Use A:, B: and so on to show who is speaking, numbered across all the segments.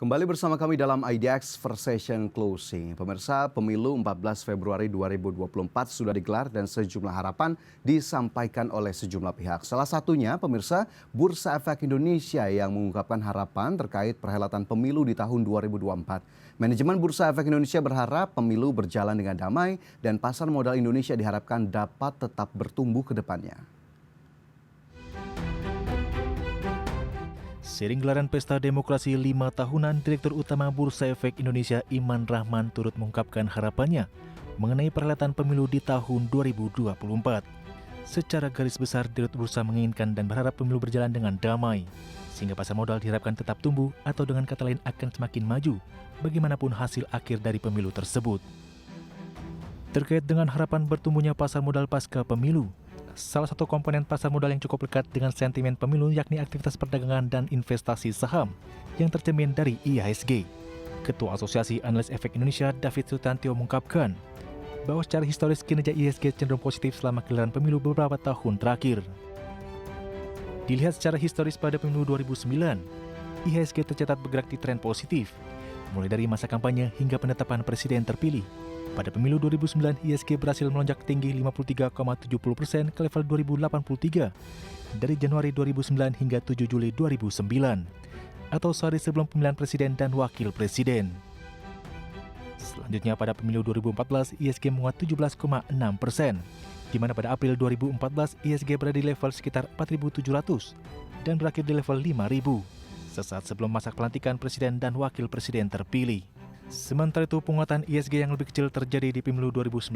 A: Kembali bersama kami dalam IDX Session Closing. Pemirsa, pemilu 14 Februari 2024 sudah digelar dan sejumlah harapan disampaikan oleh sejumlah pihak. Salah satunya, pemirsa, Bursa Efek Indonesia yang mengungkapkan harapan terkait perhelatan pemilu di tahun 2024. Manajemen Bursa Efek Indonesia berharap pemilu berjalan dengan damai dan pasar modal Indonesia diharapkan dapat tetap bertumbuh ke depannya.
B: Seiring gelaran Pesta Demokrasi 5 tahunan, Direktur Utama Bursa Efek Indonesia Iman Rahman turut mengungkapkan harapannya mengenai perhelatan pemilu di tahun 2024. Secara garis besar, Direktur Bursa menginginkan dan berharap pemilu berjalan dengan damai, sehingga pasar modal diharapkan tetap tumbuh atau dengan kata lain akan semakin maju, bagaimanapun hasil akhir dari pemilu tersebut. Terkait dengan harapan bertumbuhnya pasar modal pasca pemilu, salah satu komponen pasar modal yang cukup lekat dengan sentimen pemilu yakni aktivitas perdagangan dan investasi saham yang tercermin dari IHSG. Ketua Asosiasi Analis Efek Indonesia David Sutantio mengungkapkan bahwa secara historis kinerja IHSG cenderung positif selama gelaran pemilu beberapa tahun terakhir. Dilihat secara historis pada pemilu 2009, IHSG tercatat bergerak di tren positif, mulai dari masa kampanye hingga penetapan presiden terpilih. Pada pemilu 2009, IHSG berhasil melonjak tinggi 53,70% ke level 2083 dari Januari 2009 hingga 7 Juli 2009, atau sehari sebelum pemilihan presiden dan wakil presiden. Selanjutnya pada pemilu 2014, IHSG menguat 17,6%, di mana pada April 2014 IHSG berada di level sekitar 4.700 dan berakhir di level 5.000, sesaat sebelum masa pelantikan presiden dan wakil presiden terpilih. Sementara itu, penguatan IHSG yang lebih kecil terjadi di pemilu 2019,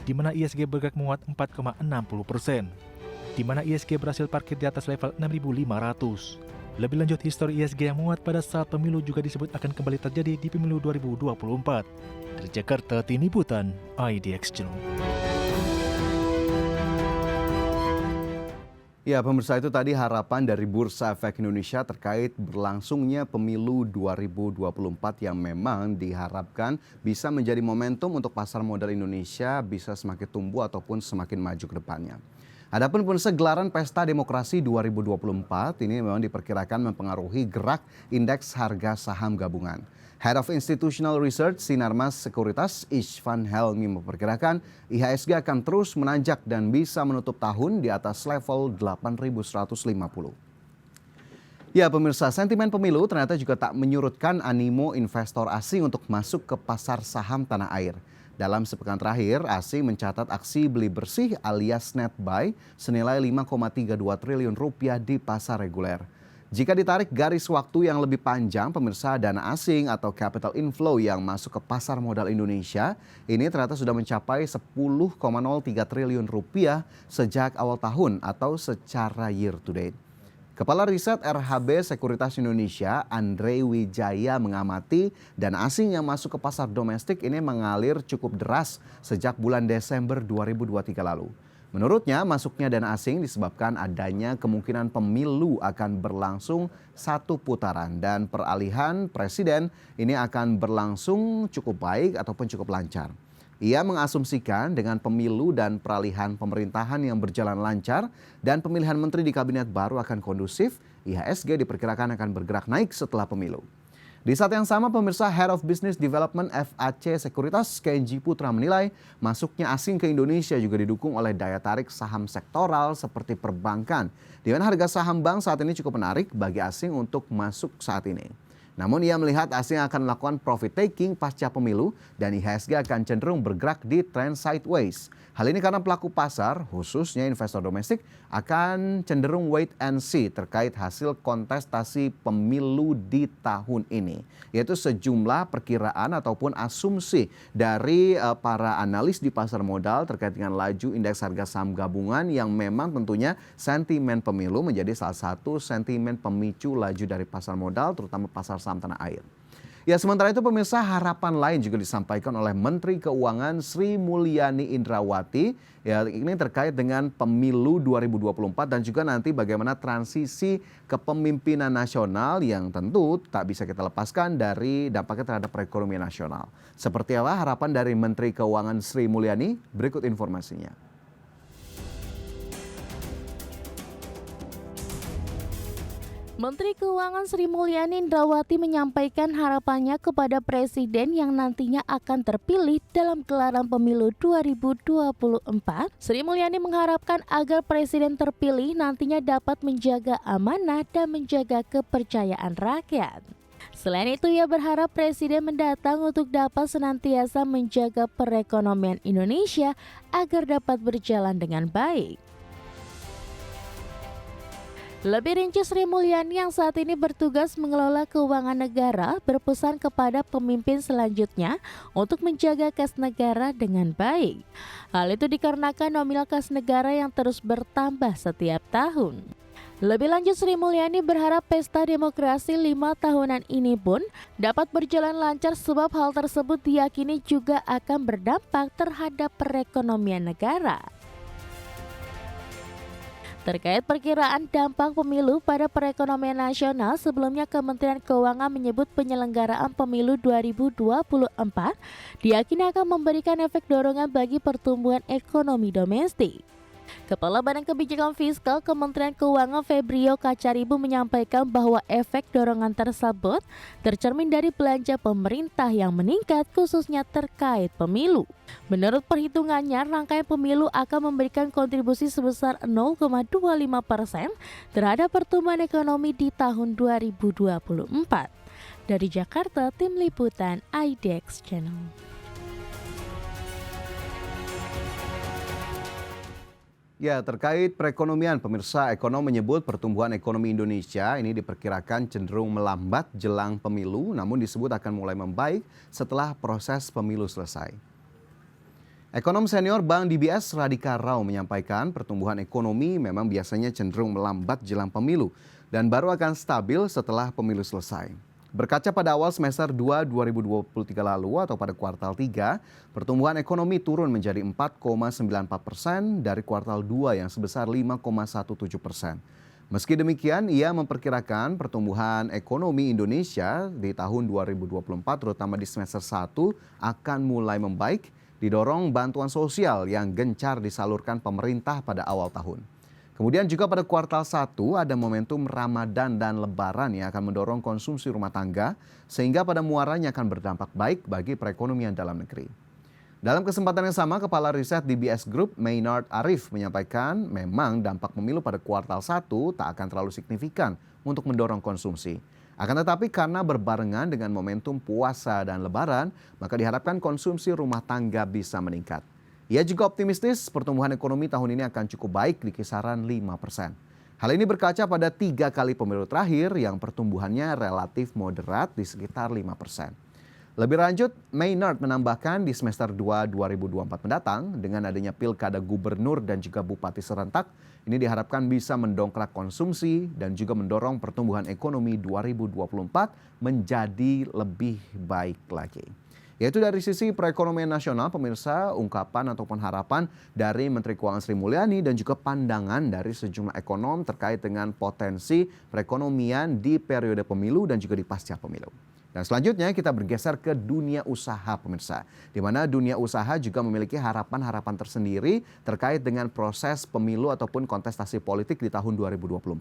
B: di mana IHSG bergerak menguat 4,60%, di mana IHSG berhasil parkir di atas level 6.500. Lebih lanjut, histori IHSG yang menguat pada saat pemilu juga disebut akan kembali terjadi di pemilu 2024. Dari Jakarta, Tim Liputan, IDX Channel.
A: Ya, pemirsa, itu tadi harapan dari Bursa Efek Indonesia terkait berlangsungnya pemilu 2024 yang memang diharapkan bisa menjadi momentum untuk pasar modal Indonesia bisa semakin tumbuh ataupun semakin maju ke depannya. Adapun pemirsa, gelaran Pesta Demokrasi 2024 ini memang diperkirakan mempengaruhi gerak indeks harga saham gabungan. Head of Institutional Research Sinarmas Sekuritas Ishvan Helmi memperkirakan IHSG akan terus menanjak dan bisa menutup tahun di atas level 8.150. Ya pemirsa, sentimen pemilu ternyata juga tak menyurutkan animo investor asing untuk masuk ke pasar saham tanah air. Dalam sepekan terakhir, asing mencatat aksi beli bersih alias net buy senilai 5,32 triliun rupiah di pasar reguler. Jika ditarik garis waktu yang lebih panjang, pemirsa, dana asing atau capital inflow yang masuk ke pasar modal Indonesia ini ternyata sudah mencapai 10,03 triliun rupiah sejak awal tahun atau secara year to date. Kepala Riset RHB Sekuritas Indonesia, Andre Wijaya mengamati dana asing yang masuk ke pasar domestik ini mengalir cukup deras sejak bulan Desember 2023 lalu. Menurutnya, masuknya dana asing disebabkan adanya kemungkinan pemilu akan berlangsung satu putaran dan peralihan presiden ini akan berlangsung cukup baik ataupun cukup lancar. Ia mengasumsikan dengan pemilu dan peralihan pemerintahan yang berjalan lancar dan pemilihan menteri di kabinet baru akan kondusif, IHSG diperkirakan akan bergerak naik setelah pemilu. Di saat yang sama, pemirsa, Head of Business Development FAC Sekuritas Kenji Putra menilai masuknya asing ke Indonesia juga didukung oleh daya tarik saham sektoral seperti perbankan, di mana harga saham bank saat ini cukup menarik bagi asing untuk masuk saat ini. Namun ia melihat asing akan melakukan profit taking pasca pemilu dan IHSG akan cenderung bergerak di trend sideways. Hal ini karena pelaku pasar, khususnya investor domestik, akan cenderung wait and see terkait hasil kontestasi pemilu di tahun ini. Yaitu sejumlah perkiraan ataupun asumsi dari para analis di pasar modal terkait dengan laju indeks harga saham gabungan yang memang tentunya sentimen pemilu menjadi salah satu sentimen pemicu laju dari pasar modal, terutama pasar saham tanah air. Ya, sementara itu pemirsa, harapan lain juga disampaikan oleh Menteri Keuangan Sri Mulyani Indrawati. Ya, ini terkait dengan pemilu 2024 dan juga nanti bagaimana transisi kepemimpinan nasional yang tentu tak bisa kita lepaskan dari dampaknya terhadap perekonomian nasional. Seperti apa harapan dari Menteri Keuangan Sri Mulyani? Berikut informasinya.
C: Menteri Keuangan Sri Mulyani Indrawati menyampaikan harapannya kepada Presiden yang nantinya akan terpilih dalam gelaran pemilu 2024. Sri Mulyani mengharapkan agar Presiden terpilih nantinya dapat menjaga amanah dan menjaga kepercayaan rakyat. Selain itu, ia berharap Presiden mendatang untuk dapat senantiasa menjaga perekonomian Indonesia agar dapat berjalan dengan baik. Lebih rinci, Sri Mulyani yang saat ini bertugas mengelola keuangan negara berpesan kepada pemimpin selanjutnya untuk menjaga kas negara dengan baik. Hal itu dikarenakan nominal kas negara yang terus bertambah setiap tahun. Lebih lanjut, Sri Mulyani berharap pesta demokrasi 5 tahunan ini pun dapat berjalan lancar sebab hal tersebut diyakini juga akan berdampak terhadap perekonomian negara. Terkait perkiraan dampak pemilu pada perekonomian nasional, sebelumnya Kementerian Keuangan menyebut penyelenggaraan pemilu 2024 diyakini akan memberikan efek dorongan bagi pertumbuhan ekonomi domestik. Kepala Badan Kebijakan Fiskal Kementerian Keuangan Febrio Kacaribu menyampaikan bahwa efek dorongan tersebut tercermin dari belanja pemerintah yang meningkat khususnya terkait pemilu. Menurut perhitungannya, rangkaian pemilu akan memberikan kontribusi sebesar 0,25% terhadap pertumbuhan ekonomi di tahun 2024. Dari Jakarta, Tim Liputan IDX Channel.
A: Ya, terkait perekonomian, pemirsa, ekonom menyebut pertumbuhan ekonomi Indonesia ini diperkirakan cenderung melambat jelang pemilu, namun disebut akan mulai membaik setelah proses pemilu selesai. Ekonom senior Bank DBS Radhika Rao menyampaikan pertumbuhan ekonomi memang biasanya cenderung melambat jelang pemilu dan baru akan stabil setelah pemilu selesai. Berkaca pada awal semester 2 2023 lalu atau pada kuartal 3, pertumbuhan ekonomi turun menjadi 4,94% dari kuartal 2 yang sebesar 5,17%. Meski demikian, ia memperkirakan pertumbuhan ekonomi Indonesia di tahun 2024 terutama di semester 1 akan mulai membaik, didorong bantuan sosial yang gencar disalurkan pemerintah pada awal tahun. Kemudian juga pada kuartal 1 ada momentum Ramadan dan Lebaran yang akan mendorong konsumsi rumah tangga sehingga pada muaranya akan berdampak baik bagi perekonomian dalam negeri. Dalam kesempatan yang sama, Kepala Riset DBS Group Maynard Arif menyampaikan memang dampak pemilu pada kuartal 1 tak akan terlalu signifikan untuk mendorong konsumsi. Akan tetapi karena berbarengan dengan momentum puasa dan Lebaran, maka diharapkan konsumsi rumah tangga bisa meningkat. Ia juga optimistis pertumbuhan ekonomi tahun ini akan cukup baik di kisaran 5%. Hal ini berkaca pada 3 kali pemilu terakhir yang pertumbuhannya relatif moderat di sekitar 5%. Lebih lanjut, Maynard menambahkan di semester 2 2024 mendatang dengan adanya pilkada gubernur dan juga bupati serentak, ini diharapkan bisa mendongkrak konsumsi dan juga mendorong pertumbuhan ekonomi 2024 menjadi lebih baik lagi. Yaitu dari sisi perekonomian nasional, pemirsa, ungkapan ataupun harapan dari Menteri Keuangan Sri Mulyani dan juga pandangan dari sejumlah ekonom terkait dengan potensi perekonomian di periode pemilu dan juga di pasca pemilu. Dan selanjutnya kita bergeser ke dunia usaha, pemirsa, di mana dunia usaha juga memiliki harapan-harapan tersendiri terkait dengan proses pemilu ataupun kontestasi politik di tahun 2024.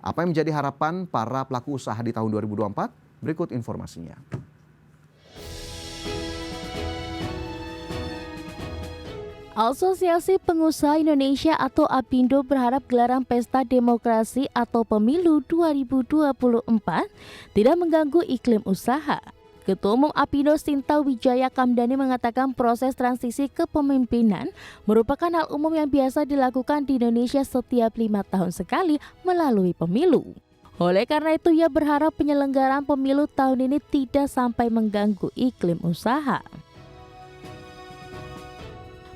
A: Apa yang menjadi harapan para pelaku usaha di tahun 2024? Berikut informasinya.
C: Asosiasi Pengusaha Indonesia atau APindo berharap gelaran Pesta Demokrasi atau Pemilu 2024 tidak mengganggu iklim usaha. Ketua Umum APindo Sinta Wijaya Kamdani mengatakan proses transisi kepemimpinan merupakan hal umum yang biasa dilakukan di Indonesia setiap 5 tahun sekali melalui pemilu. Oleh karena itu, ia berharap penyelenggaraan pemilu tahun ini tidak sampai mengganggu iklim usaha.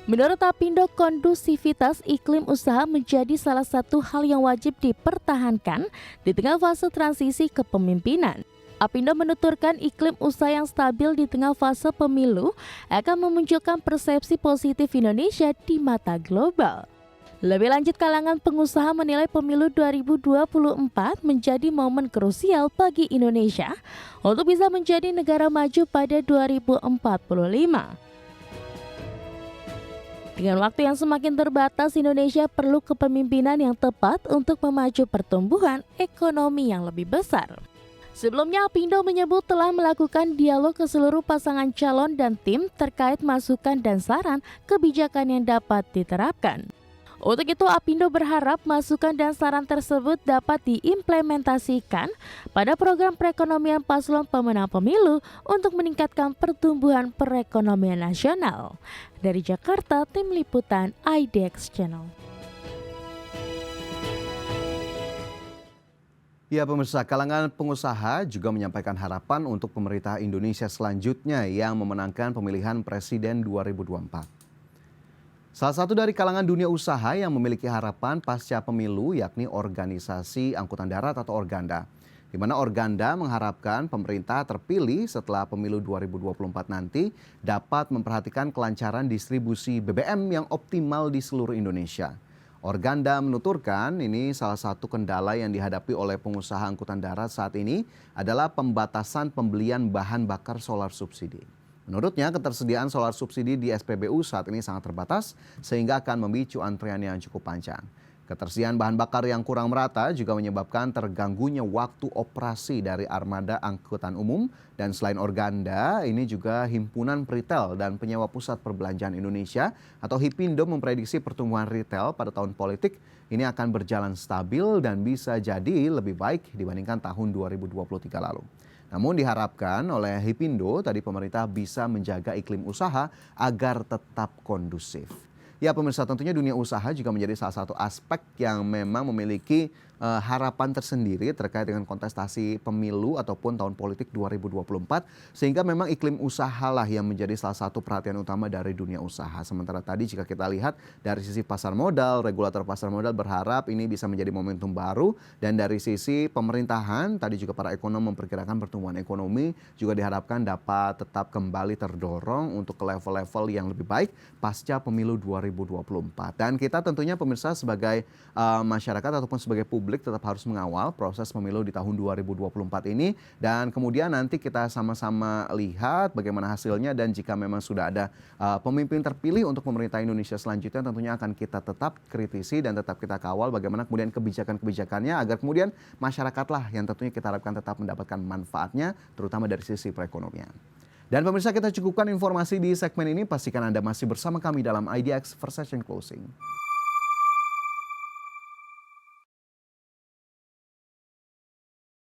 C: Menurut APindo, kondusivitas iklim usaha menjadi salah satu hal yang wajib dipertahankan di tengah fase transisi kepemimpinan. APindo menuturkan iklim usaha yang stabil di tengah fase pemilu akan memunculkan persepsi positif Indonesia di mata global. Lebih lanjut, kalangan pengusaha menilai pemilu 2024 menjadi momen krusial bagi Indonesia untuk bisa menjadi negara maju pada 2045. Dengan waktu yang semakin terbatas, Indonesia perlu kepemimpinan yang tepat untuk memacu pertumbuhan ekonomi yang lebih besar. Sebelumnya, Apindo menyebut telah melakukan dialog ke seluruh pasangan calon dan tim terkait masukan dan saran kebijakan yang dapat diterapkan. Untuk itu, Apindo berharap masukan dan saran tersebut dapat diimplementasikan pada program perekonomian paslon pemenang pemilu untuk meningkatkan pertumbuhan perekonomian nasional. Dari Jakarta, Tim Liputan IDX Channel.
A: Ya pemirsa, kalangan pengusaha juga menyampaikan harapan untuk pemerintah Indonesia selanjutnya yang memenangkan pemilihan Presiden 2024. Salah satu dari kalangan dunia usaha yang memiliki harapan pasca pemilu yakni Organisasi Angkutan Darat atau Organda. Di mana Organda mengharapkan pemerintah terpilih setelah pemilu 2024 nanti dapat memperhatikan kelancaran distribusi BBM yang optimal di seluruh Indonesia. Organda menuturkan ini salah satu kendala yang dihadapi oleh pengusaha angkutan darat saat ini adalah pembatasan pembelian bahan bakar solar subsidi. Menurutnya ketersediaan solar subsidi di SPBU saat ini sangat terbatas sehingga akan memicu antrean yang cukup panjang. Ketersediaan bahan bakar yang kurang merata juga menyebabkan terganggunya waktu operasi dari armada angkutan umum. Dan selain Organda, ini juga Himpunan Peritel dan Penyewa Pusat Perbelanjaan Indonesia atau HIPINDO memprediksi pertumbuhan retail pada tahun politik ini akan berjalan stabil dan bisa jadi lebih baik dibandingkan tahun 2023 lalu. Namun diharapkan oleh HIPINDO tadi pemerintah bisa menjaga iklim usaha agar tetap kondusif. Ya pemirsa, tentunya dunia usaha juga menjadi salah satu aspek yang memang memiliki harapan tersendiri terkait dengan kontestasi pemilu ataupun tahun politik 2024. Sehingga memang iklim usahalah yang menjadi salah satu perhatian utama dari dunia usaha. Sementara tadi jika kita lihat dari sisi pasar modal, regulator pasar modal berharap ini bisa menjadi momentum baru. Dan dari sisi pemerintahan, tadi juga para ekonom memperkirakan pertumbuhan ekonomi juga diharapkan dapat tetap kembali terdorong untuk ke level-level yang lebih baik pasca pemilu 2024. Dan kita tentunya pemirsa sebagai masyarakat ataupun sebagai publik tetap harus mengawal proses pemilu di tahun 2024 ini. Dan kemudian nanti kita sama-sama lihat bagaimana hasilnya dan jika memang sudah ada pemimpin terpilih untuk pemerintah Indonesia selanjutnya tentunya akan kita tetap kritisi dan tetap kita kawal bagaimana kemudian kebijakan-kebijakannya agar kemudian masyarakatlah yang tentunya kita harapkan tetap mendapatkan manfaatnya terutama dari sisi perekonomian. Dan pemirsa kita cukupkan informasi di segmen ini. Pastikan Anda masih bersama kami dalam IDX First Session Closing.